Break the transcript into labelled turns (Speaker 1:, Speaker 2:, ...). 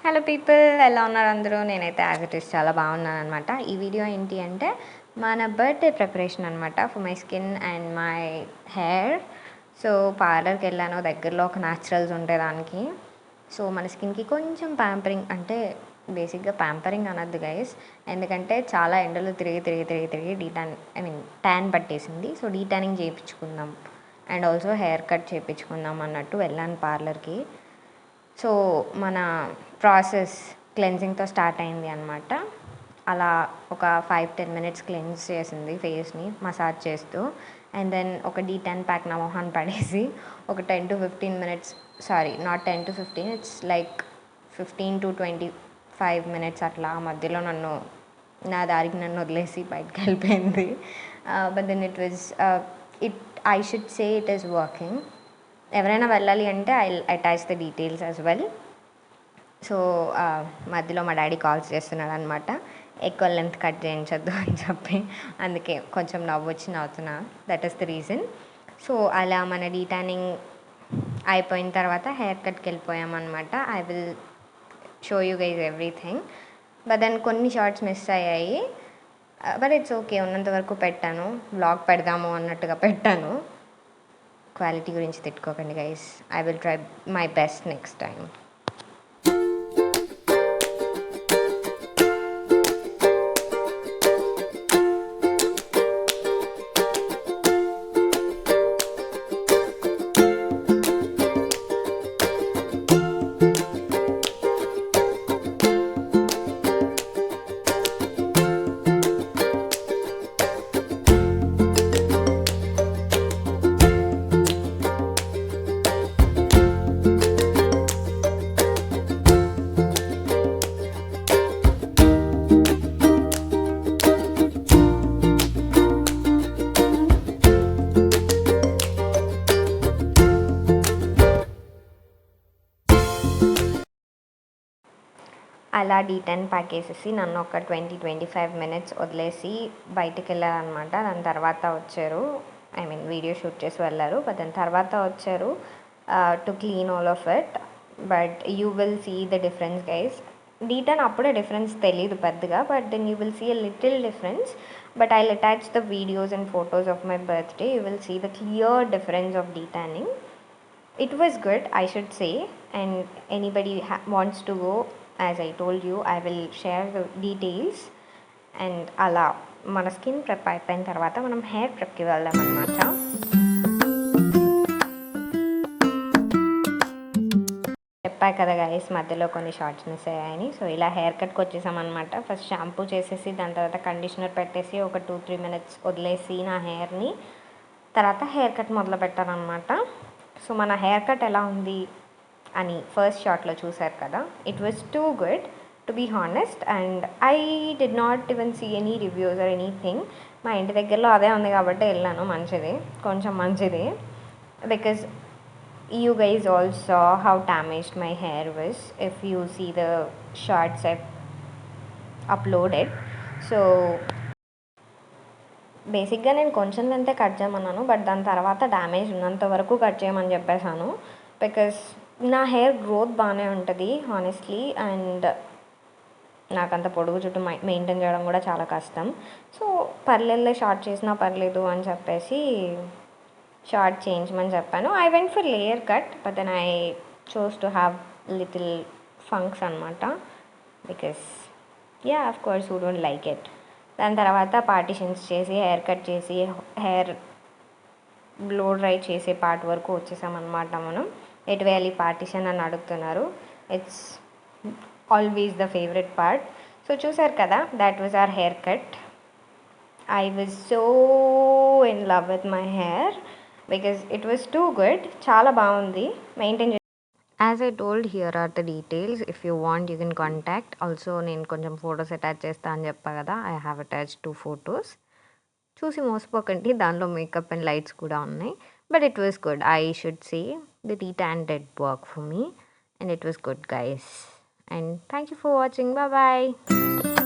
Speaker 1: Hello people, ఎలా ఉన్నారు అందరూ? నేనైతే యాజ్ ఇట్ ఈస్ చాలా బాగున్నాను అనమాట. ఈ వీడియో ఏంటి అంటే మన బర్త్డే ప్రిపరేషన్ అనమాట for my skin and my hair. So పార్లర్కి వెళ్ళాను, దగ్గరలో ఒక న్యాచురల్స్ ఉంటే దానికి. సో మన స్కిన్కి కొంచెం ప్యాంపరింగ్, అంటే బేసిక్గా ప్యాంపరింగ్ అనద్దు గైస్, ఎందుకంటే చాలా ఎండలు తిరిగి ట్యాన్ పట్టేసింది. సో డీటానింగ్ చేయించుకుందాం అండ్ ఆల్సో హెయిర్ కట్ చేయించుకుందాం అన్నట్టు వెళ్ళాను పార్లర్కి. సో మన ప్రాసెస్ క్లెన్జింగ్తో స్టార్ట్ అయింది అనమాట. అలా ఒక 5-10 మినిట్స్ క్లెన్స్ చేసింది ఫేస్ని మసాజ్ చేస్తూ. అండ్ దెన్ ఒక D10 ప్యాక్ నా మొహాన్ని పడేసి ఒక 10-15 minutes, sorry not 10-15, it's like 15-25 minutes అట్లా మధ్యలో నా దారికి నన్ను వదిలేసి బయటకు వెళ్ళిపోయింది. But then I should say it is working. ఎవరైనా వెళ్ళాలి అంటే I attach the details as well. So మధ్యలో మా డాడీ కాల్స్ చేస్తున్నాడు అనమాట, ఎక్కువ లెంత్ కట్ చేయించొద్దు అని చెప్పి. అందుకే కొంచెం నవ్వుతున్నా, that is the reason. So అలా మన డీటానింగ్ అయిపోయిన తర్వాత హెయిర్ కట్కి వెళ్ళిపోయామన్నమాట. I will show you guys everything. But then కొన్ని షార్ట్స్ మిస్ అయ్యాయి, బట్ ఇట్స్ ఓకే. ఉన్నంత వరకు పెట్టాను, వ్లాగ్ పెడదాము అన్నట్టుగా పెట్టాను. క్వాలిటీ గురించి తిట్టుకోకండి guys, I will try my best next time. అలా D10 ప్యాక్ వేసేసి నన్ను ఒక 20-25 మినిట్స్ వదిలేసి బయటికి వెళ్ళారనమాట. దాని తర్వాత వచ్చారు, వీడియో షూట్ చేసి వెళ్ళారు. బట్ దాని తర్వాత వచ్చారు to clean all of it. But you will see the difference guys. D10 అప్పుడే డిఫరెన్స్ తెలీదు పెద్దగా, but then you will see a little difference. But I will attach the videos and photos of my birthday. You will see the clear difference of detanning. It was good, I should say, and anybody wants to go, as I told you, I will share the details. And అలా మన skin prep అయిపోయిన తర్వాత మనం hair ప్రెప్కి వెళ్దాం అన్నమాట. చెప్పాయి కదా guys, మధ్యలో కొన్ని షార్ట్స్ మిస్ అయ్యాయని. సో ఇలా హెయిర్ కట్కి వచ్చేసామన్నమాట. ఫస్ట్ షాంపూ చేసేసి దాని తర్వాత కండిషనర్ పెట్టేసి ఒక 2-3 మినిట్స్ వదిలేసి నా హెయిర్ని, తర్వాత హెయిర్ కట్ మొదలు పెట్టానమాట. సో మన హెయిర్ కట్ ఎలా ఉంది అని ఫస్ట్ షాట్లో చూసారు కదా. It was too good to be honest, and I did not even see any reviews or anything. మా ఇంటి దగ్గరలో అదే ఉంది కాబట్టి వెళ్ళాను. కొంచెం మంచిది, because you guys all saw how damaged my hair was if you see the shorts I uploaded. So బేసిక్గా నేను కొంచెం లెంతే కట్ చేయమన్నాను, బట్ దాని తర్వాత డ్యామేజ్ ఉన్నంత వరకు కట్ చేయమని చెప్పేశాను. బికాస్ నా హెయిర్ గ్రోత్ బాగానే ఉంటుంది హానెస్ట్లీ, అండ్ నాకంత పొడుగు చుట్టూ మెయింటైన్ చేయడం కూడా చాలా కష్టం. సో పర్లేదులే, షార్ట్ చేసినా పర్లేదు అని చెప్పేసి షార్ట్ చేయించమని చెప్పాను. I went for layer cut, but then I chose to have little funks అనమాట, because of course who don't like it. దాని తర్వాత పార్టిషన్స్ చేసి హెయిర్ కట్ చేసి హెయిర్ బ్లో డ్రై చేసే పార్ట్ వరకు వచ్చేసామన్నమాట. మనం ఎటు వేయాలి పార్టిషన్ అని అడుగుతున్నారు. It's always the favourite part. So చూసారు కదా, that was our hair cut. I was so in love with my hair because it was too good. చాలా బాగుంది maintain. As I told, here are the details. If you want, you can contact. Also, నేను కొంచెం photos attach చేస్తా అని చెప్పా కదా, I have attach 2 photos. చూసి మోసపోకండి, దానిలో మేకప్ అండ్ లైట్స్ కూడా ఉన్నాయి. But it was good, I should say the D10 did work for me and it was good guys. And thank you for watching. Bye bye.